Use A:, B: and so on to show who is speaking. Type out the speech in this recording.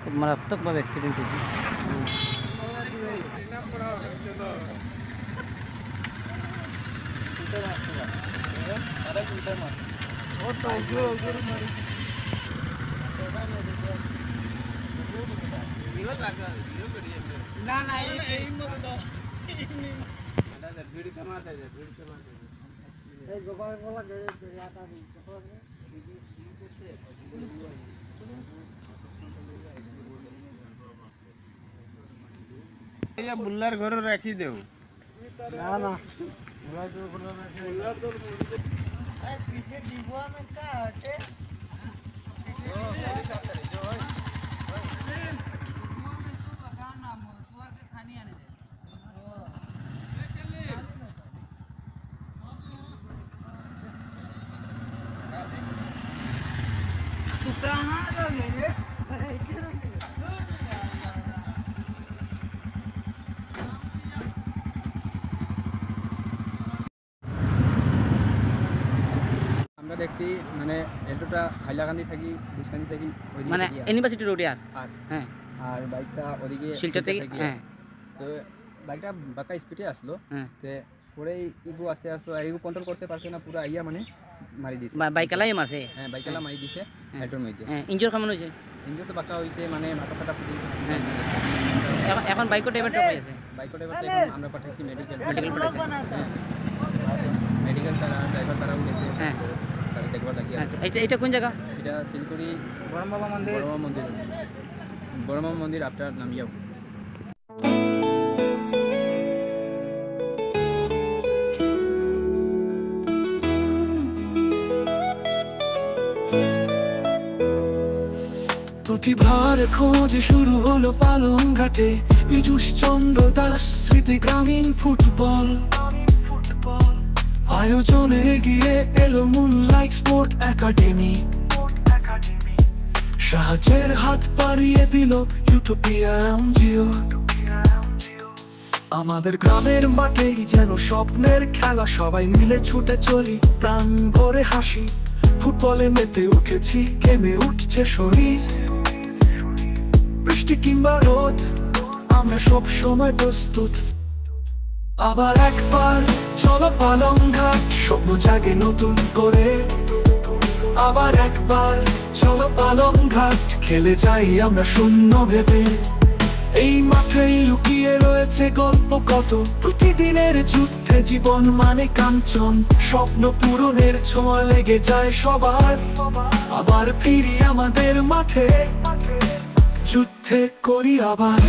A: খুব মারাত্মকভাবে অ্যাক্সিডেন্ট হয়েছে।
B: না না এই বুল্লার ঘরে রাখি দেও না না पीछे डिब्बा में क्या हटे तू कहाँ लगे रे
C: আমরা দেখছি মানে এলটোটা হাইলাকান্দি থাকি বুসকান্দি থাকি
A: মানে ইউনিভার্সিটি রোডে আর হ্যাঁ
C: আর বাইকটা ওদিকে
A: শিলচর থেকে হ্যাঁ
C: তো বাইকটা বাঁকা স্পিডে আসলো
A: হ্যাঁ
C: তে পরে ইগু আস্তে আস্তে ইগু কন্ট্রোল করতে পারছে না পুরো আইয়া মানে মারি দিছে
A: বাইকালাই মারছে
C: হ্যাঁ বাইকলা মারি দিছে এলটোর মধ্যে
A: হ্যাঁ ইনজুর কেমন হয়েছে
C: ইঞ্জুর তো বাঁকা হয়েছে মানে মাথা ফাটা ফুটি
A: হ্যাঁ এখন বাইকও ড্রাইভারটা পাইছে
C: বাইকটা এবার আমরা পাঠাইছি মেডিকেল
A: পাঠাইছে
C: মেডিকেল তারা ড্রাইভার তারাও গেছে
A: হ্যাঁ
C: তারা দেখবার লাগি
A: আচ্ছা এটা কোন জায়গা?
C: এটা শিলকুড়ি
A: বড়মা মন্দির
C: বড়মা মন্দির আপনার নামিয়াও
D: প্রতিভার খোঁজে শুরু হলো পালং ঘাটে পীযূষ চন্দ্র দাস স্মৃতি গ্রামীণ ফুটবল আয়োজনে এগিয়ে এলো মুনলাইট স্পোর্ট একাডেমি সাহায্যের হাত বাড়িয়ে দিল ইউটোপিয়া এনজিও আমাদের গ্রামের মাঠেই যেন স্বপ্নের খেলা সবাই মিলে ছুটে চলি প্রাণ ভরে হাসি ফুটবলে মেতে উঠেছি গেমে উঠছে শরীর বৃষ্টি কিংবা রোদ আমরা সব সময় প্রস্তুত আবার একবার চলো পালং ঘাট স্বপ্ন জাগে নতুন করে আবার একবার চলো পালং ঘাট খেলে যাই আমরা শূন্য ভেবে এই মাঠেই লুকিয়ে রয়েছে গল্প কত প্রতিদিনের যুদ্ধে জীবন মানে কাঞ্চন স্বপ্ন পূরণের ছোঁয়া লেগে যায় সবার আবার ফিরি আমাদের মাঠে যুদ্ধে করি আবার